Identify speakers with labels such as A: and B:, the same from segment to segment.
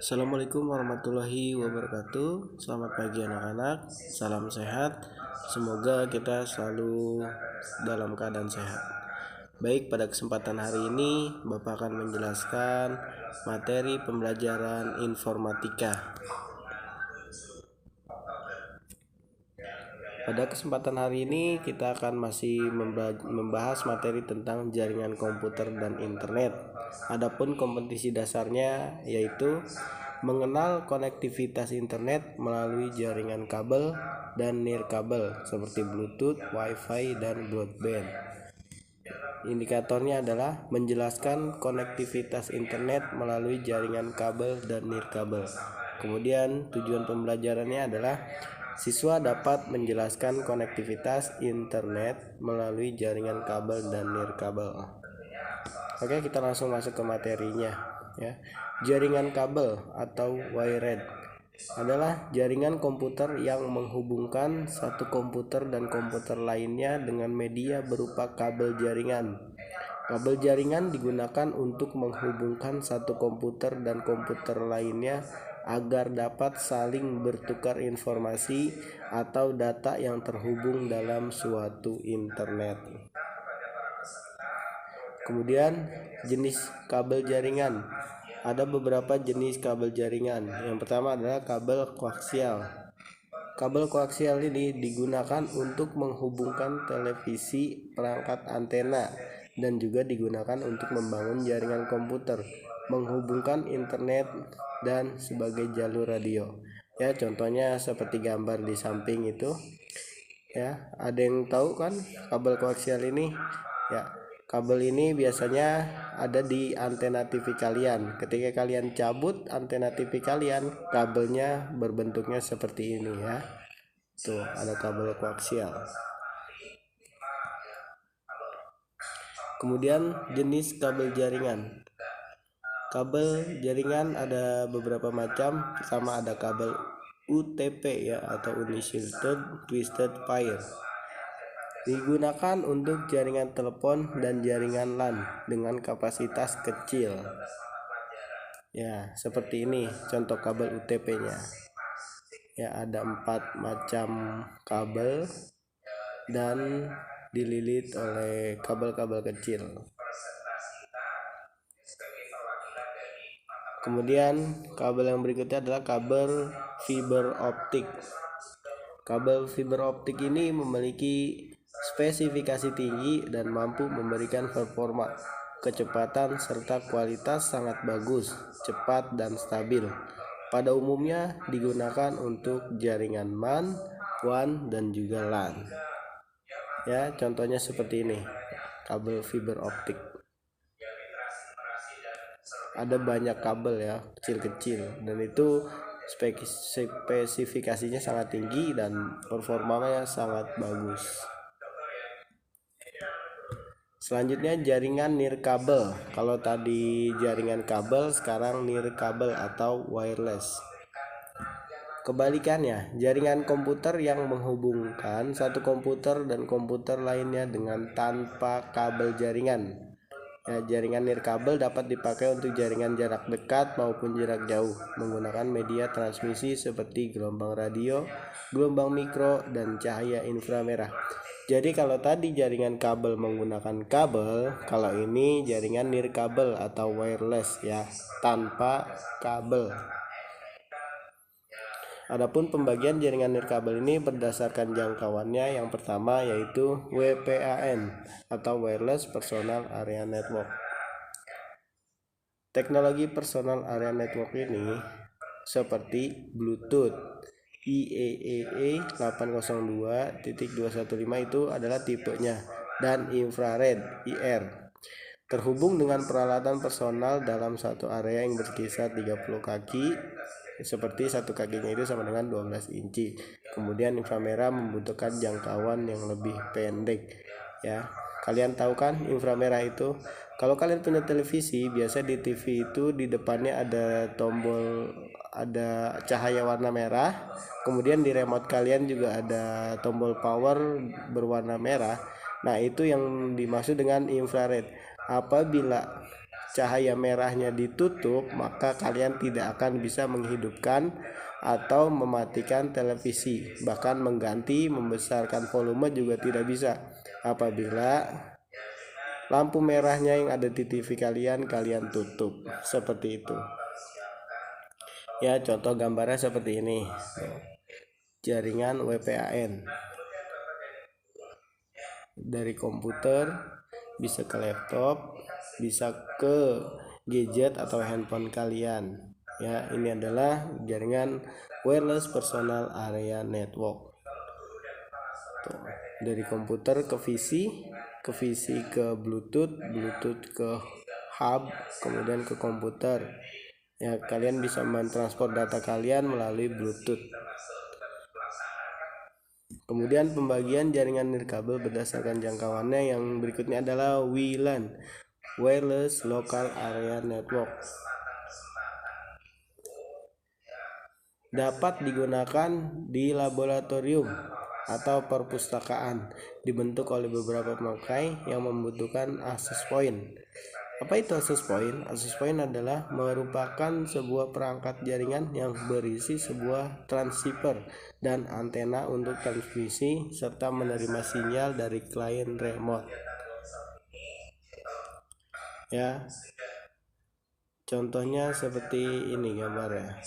A: Assalamualaikum warahmatullahi wabarakatuh. Selamat pagi anak-anak. Salam sehat. Semoga kita selalu dalam keadaan sehat. Baik, pada kesempatan hari ini Bapak akan menjelaskan materi pembelajaran informatika. Pada kesempatan hari ini kita akan masih membahas materi tentang jaringan komputer dan internet. Adapun kompetisi dasarnya yaitu mengenal konektivitas internet melalui jaringan kabel dan nirkabel seperti Bluetooth, Wi-Fi, dan broadband. Indikatornya adalah menjelaskan konektivitas internet melalui jaringan kabel dan nirkabel. Kemudian tujuan pembelajarannya adalah siswa dapat menjelaskan konektivitas internet melalui jaringan kabel dan nirkabel. Oke, kita langsung masuk ke materinya ya. Jaringan kabel atau wired adalah jaringan komputer yang menghubungkan satu komputer dan komputer lainnya dengan media berupa kabel jaringan. Kabel jaringan digunakan untuk menghubungkan satu komputer dan komputer lainnya agar dapat saling bertukar informasi atau data yang terhubung dalam suatu internet. Kemudian jenis kabel jaringan. Ada beberapa jenis kabel jaringan. Yang pertama adalah kabel koaksial. Kabel koaksial ini digunakan untuk menghubungkan televisi, perangkat antena, dan juga digunakan untuk membangun jaringan komputer, menghubungkan internet, dan sebagai jalur radio. Ya, contohnya seperti gambar di samping itu. Ya, ada yang tahu kan kabel koaksial ini? Ya. Kabel ini biasanya ada di antena TV kalian. Ketika kalian cabut antena TV kalian, kabelnya berbentuknya seperti ini ya. Tuh, ada kabel koaksial. Kemudian jenis kabel jaringan. Kabel jaringan ada beberapa macam. Pertama ada kabel UTP ya, atau Unisighted Twisted Pair. Digunakan untuk jaringan telepon dan jaringan LAN dengan kapasitas kecil. Ya, seperti ini contoh kabel UTP-nya. Ya, ada 4 macam kabel dan dililit oleh kabel-kabel kecil. Kemudian kabel yang berikutnya adalah kabel fiber optik. Kabel fiber optik ini memiliki spesifikasi tinggi dan mampu memberikan performa, kecepatan, serta kualitas sangat bagus, cepat, dan stabil. Pada umumnya digunakan untuk jaringan MAN, WAN, dan juga LAN. Ya, contohnya seperti ini, kabel fiber optik. Ada banyak kabel ya, kecil-kecil, dan itu spesifikasinya sangat tinggi dan performanya sangat bagus. Selanjutnya jaringan nirkabel. Kalau tadi jaringan kabel, sekarang nirkabel atau wireless. Kebalikannya, jaringan komputer yang menghubungkan satu komputer dan komputer lainnya dengan tanpa kabel jaringan. Ya, jaringan nirkabel dapat dipakai untuk jaringan jarak dekat maupun jarak jauh menggunakan media transmisi seperti gelombang radio, gelombang mikro, dan cahaya inframerah. Jadi kalau tadi jaringan kabel menggunakan kabel, kalau ini jaringan nirkabel atau wireless ya, tanpa kabel. Adapun pembagian jaringan nirkabel ini berdasarkan jangkauannya. Yang pertama yaitu WPAN atau Wireless Personal Area Network. Teknologi Personal Area Network ini seperti Bluetooth IEEE 802.215 itu adalah tipenya, dan infrared IR terhubung dengan peralatan personal dalam satu area yang berkisar 30 kaki, seperti satu kakinya itu sama dengan 12 inci. Kemudian inframerah membutuhkan jangkauan yang lebih pendek ya. Kalian tahu kan inframerah itu? Kalau kalian punya televisi, biasa di TV itu di depannya ada tombol, ada cahaya warna merah. Kemudian di remote kalian juga ada tombol power berwarna merah. Nah, itu yang dimaksud dengan infrared. Apabila cahaya merahnya ditutup, maka kalian tidak akan bisa menghidupkan atau mematikan televisi. Bahkan mengganti, membesarkan volume juga tidak bisa apabila lampu merahnya yang ada di TV kalian tutup. Seperti itu. Ya, contoh gambarnya seperti ini. Jaringan WPAN dari komputer bisa ke laptop, bisa ke gadget atau handphone kalian. Ya, ini adalah jaringan wireless personal area network. Tuh, dari komputer ke VC ke Bluetooth, Bluetooth ke hub, kemudian ke komputer. Ya, kalian bisa mentransport data kalian melalui Bluetooth. Kemudian pembagian jaringan nirkabel berdasarkan jangkauannya yang berikutnya adalah WLAN, Wireless Local Area Network. Dapat digunakan di laboratorium atau perpustakaan, dibentuk oleh beberapa pemakai yang membutuhkan access point. Apa itu access point? Access point adalah merupakan sebuah perangkat jaringan yang berisi sebuah transceiver dan antena untuk transmisi serta menerima sinyal dari klien remote. Ya, contohnya seperti ini gambarnya.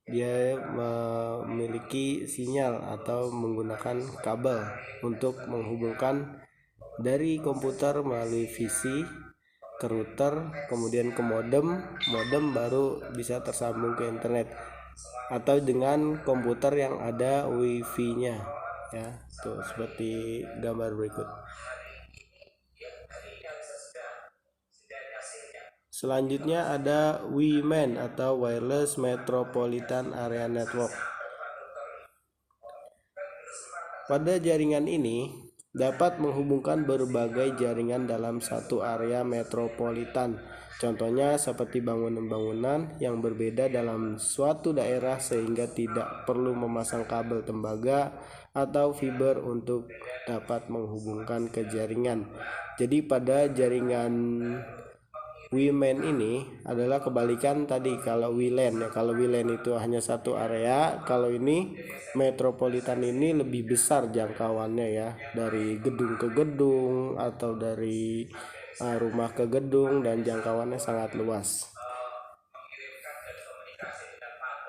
A: Dia memiliki sinyal atau menggunakan kabel untuk menghubungkan dari komputer melalui VC ke router, kemudian ke modem baru bisa tersambung ke internet, atau dengan komputer yang ada wifi-nya. Ya, tuh seperti gambar berikut. Selanjutnya ada WMAN atau Wireless Metropolitan Area Network. Pada jaringan ini dapat menghubungkan berbagai jaringan dalam satu area metropolitan. Contohnya seperti bangunan-bangunan yang berbeda dalam suatu daerah sehingga tidak perlu memasang kabel tembaga atau fiber untuk dapat menghubungkan ke jaringan. Jadi pada jaringan WMAN ini adalah kebalikan tadi kalau WLAN ya. Kalau WLAN itu hanya satu area, kalau ini metropolitan ini lebih besar jangkauannya ya, dari gedung ke gedung atau dari rumah ke gedung, dan jangkauannya sangat luas.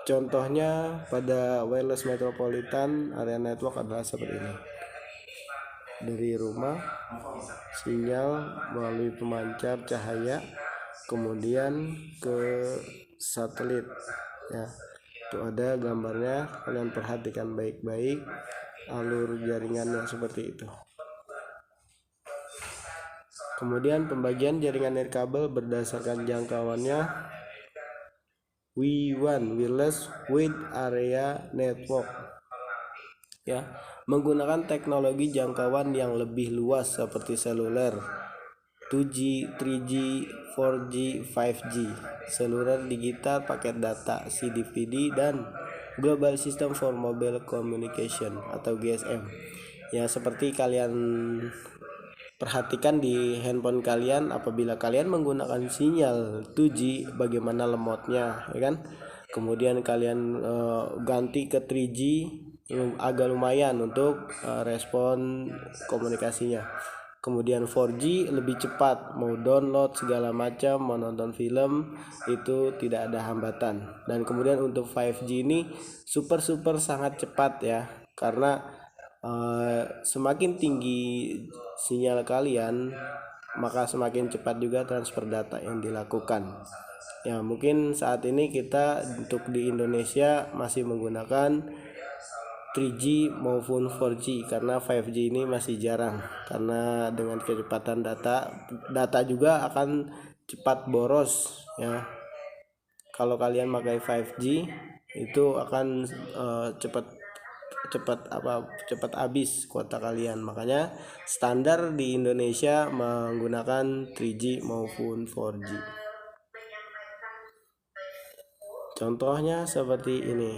A: Contohnya pada wireless metropolitan area network adalah seperti ini. Dari rumah sinyal melalui pemancar cahaya kemudian ke satelit ya. Itu ada gambarnya, kalian perhatikan baik-baik alur jaringannya seperti itu. Kemudian pembagian jaringan nirkabel berdasarkan jangkauannya. WWAN, Wireless Wide Area Network ya, menggunakan teknologi jangkauan yang lebih luas seperti seluler, 2G, 3G, 4G, 5G, seluler digital, paket data, CDVD, dan Global System for Mobile Communication atau GSM. Ya, seperti kalian perhatikan di handphone kalian, apabila kalian menggunakan sinyal 2G bagaimana lemotnya ya kan. Kemudian kalian ganti ke 3G agak lumayan untuk respon komunikasinya. Kemudian 4G lebih cepat, mau download segala macam, mau nonton film itu tidak ada hambatan. Dan kemudian untuk 5G ini super sangat cepat ya, karena semakin tinggi sinyal kalian maka semakin cepat juga transfer data yang dilakukan. Ya, mungkin saat ini kita untuk di Indonesia masih menggunakan 3G maupun 4G karena 5G ini masih jarang, karena dengan kecepatan data juga akan cepat boros ya. Kalau kalian pakai 5G itu akan cepat habis kuota kalian. Makanya standar di Indonesia menggunakan 3G maupun 4G. Contohnya seperti ini.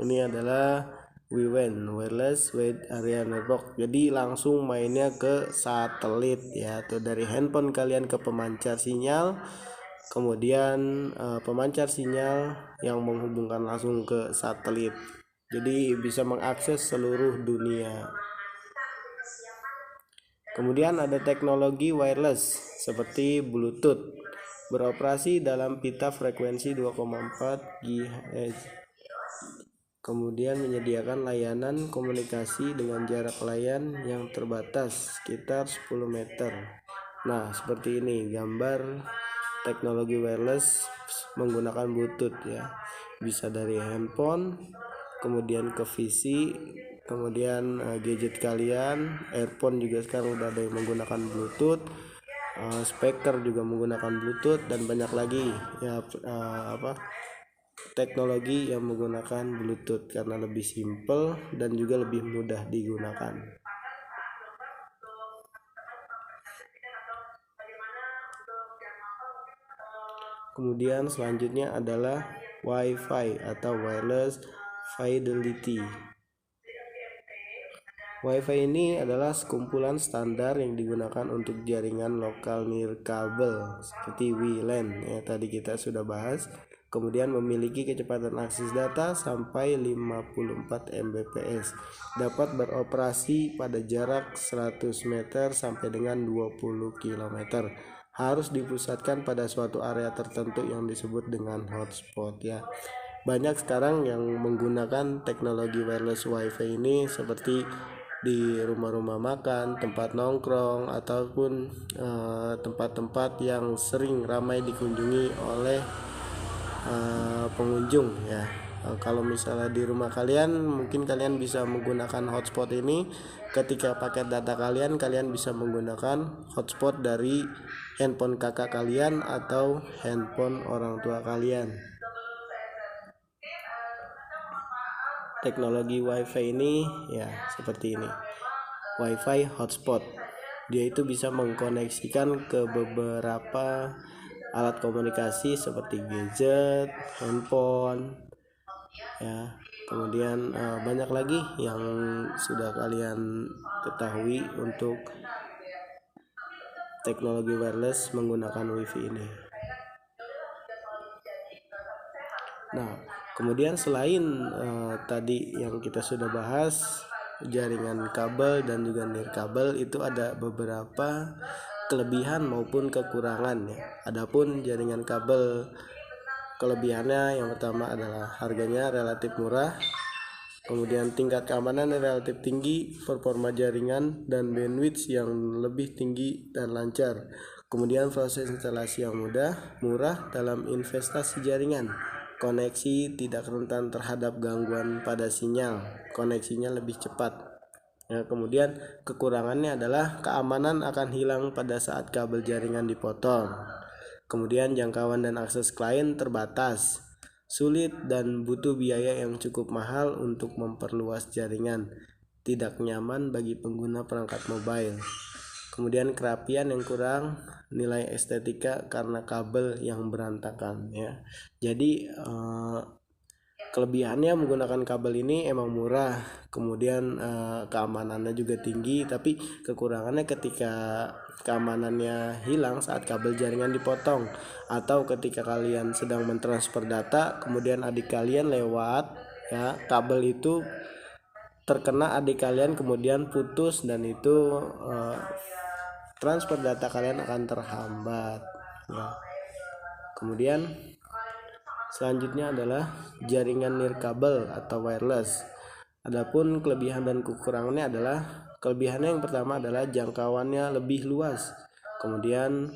A: Ini adalah WWAN, Wireless Wide Area Network. Jadi langsung mainnya ke satelit ya, atau dari handphone kalian ke pemancar sinyal, kemudian pemancar sinyal yang menghubungkan langsung ke satelit. Jadi bisa mengakses seluruh dunia. Kemudian ada teknologi wireless seperti Bluetooth, beroperasi dalam pita frekuensi 2,4 GHz. Kemudian menyediakan layanan komunikasi dengan jarak layar yang terbatas sekitar 10 meter. Nah, seperti ini gambar teknologi wireless menggunakan Bluetooth ya. Bisa dari handphone, kemudian ke PC, kemudian gadget kalian, earphone juga sekarang udah ada yang menggunakan Bluetooth, speaker juga menggunakan Bluetooth, dan banyak lagi ya teknologi yang menggunakan Bluetooth karena lebih simple dan juga lebih mudah digunakan. Kemudian selanjutnya adalah Wi-Fi atau wireless fidelity. Wi-Fi ini adalah sekumpulan standar yang digunakan untuk jaringan lokal nirkabel seperti WLAN ya, tadi kita sudah bahas. Kemudian memiliki kecepatan akses data sampai 54 Mbps. Dapat beroperasi pada jarak 100 meter sampai dengan 20 km. Harus dipusatkan pada suatu area tertentu yang disebut dengan hotspot ya. Banyak sekarang yang menggunakan teknologi wireless Wi-Fi ini seperti di rumah-rumah makan, tempat nongkrong, ataupun tempat-tempat yang sering ramai dikunjungi oleh pengunjung ya. Kalau misalnya di rumah kalian, mungkin kalian bisa menggunakan hotspot ini. Ketika paket data kalian bisa menggunakan hotspot dari handphone kakak kalian atau handphone orang tua kalian. Teknologi Wi-Fi ini ya seperti ini. Wi-Fi hotspot. Dia itu bisa mengkoneksikan ke beberapa alat komunikasi seperti gadget, handphone ya. Kemudian banyak lagi yang sudah kalian ketahui untuk teknologi wireless menggunakan Wi-Fi ini. Nah, kemudian selain tadi yang kita sudah bahas, jaringan kabel dan juga nirkabel, itu ada beberapa kelebihan maupun kekurangan ya. Adapun jaringan kabel, kelebihannya yang pertama adalah harganya relatif murah, kemudian tingkat keamanan yang relatif tinggi, performa jaringan dan bandwidth yang lebih tinggi dan lancar. Kemudian proses instalasi yang mudah, murah dalam investasi jaringan. Koneksi tidak rentan terhadap gangguan pada sinyal, koneksinya lebih cepat. Ya, kemudian kekurangannya adalah keamanan akan hilang pada saat kabel jaringan dipotong. Kemudian jangkauan dan akses klien terbatas, sulit dan butuh biaya yang cukup mahal untuk memperluas jaringan, tidak nyaman bagi pengguna perangkat mobile. Kemudian kerapian yang kurang, nilai estetika karena kabel yang berantakan ya. Jadi kelebihannya menggunakan kabel ini emang murah, kemudian keamanannya juga tinggi, tapi kekurangannya ketika keamanannya hilang saat kabel jaringan dipotong, atau ketika kalian sedang mentransfer data kemudian adik kalian lewat ya, kabel itu terkena adik kalian kemudian putus, dan itu transfer data kalian akan terhambat ya. Kemudian selanjutnya adalah jaringan nirkabel atau wireless. Adapun kelebihan dan kekurangannya adalah, kelebihannya yang pertama adalah jangkauannya lebih luas. Kemudian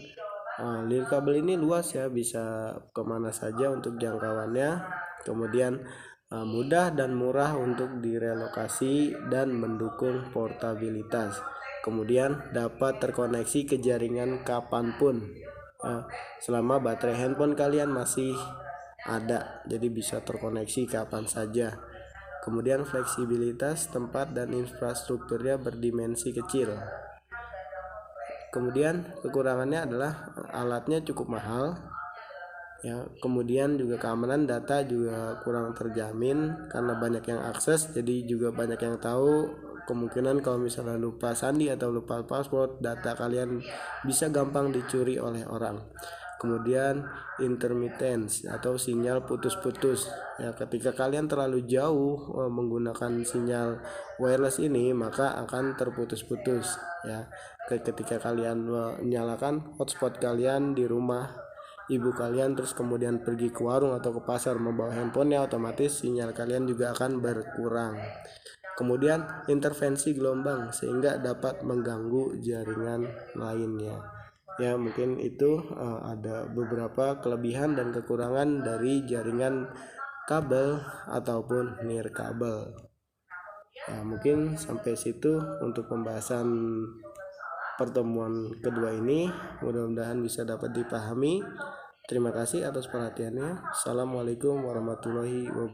A: nirkabel ini luas ya, bisa kemana saja untuk jangkauannya. Kemudian mudah dan murah untuk direlokasi dan mendukung portabilitas. Kemudian dapat terkoneksi ke jaringan kapanpun selama baterai handphone kalian masih ada, jadi bisa terkoneksi kapan saja. Kemudian fleksibilitas tempat dan infrastrukturnya berdimensi kecil. Kemudian kekurangannya adalah alatnya cukup mahal, ya. Kemudian juga keamanan data juga kurang terjamin karena banyak yang akses, jadi juga banyak yang tahu. Kemungkinan kalau misalnya lupa sandi atau lupa password, data kalian bisa gampang dicuri oleh orang. Kemudian intermittence atau sinyal putus-putus, ya. Ketika kalian terlalu jauh menggunakan sinyal wireless ini, maka akan terputus-putus, ya. Ketika kalian menyalakan hotspot kalian di rumah ibu kalian, terus kemudian pergi ke warung atau ke pasar membawa handphonenya, otomatis sinyal kalian juga akan berkurang. Kemudian intervensi gelombang sehingga dapat mengganggu jaringan lainnya. Ya, mungkin itu ada beberapa kelebihan dan kekurangan dari jaringan kabel ataupun nirkabel. Ya, mungkin sampai situ untuk pembahasan pertemuan kedua ini. Mudah-mudahan bisa dapat dipahami. Terima kasih atas perhatiannya. Assalamualaikum warahmatullahi wabarakatuh.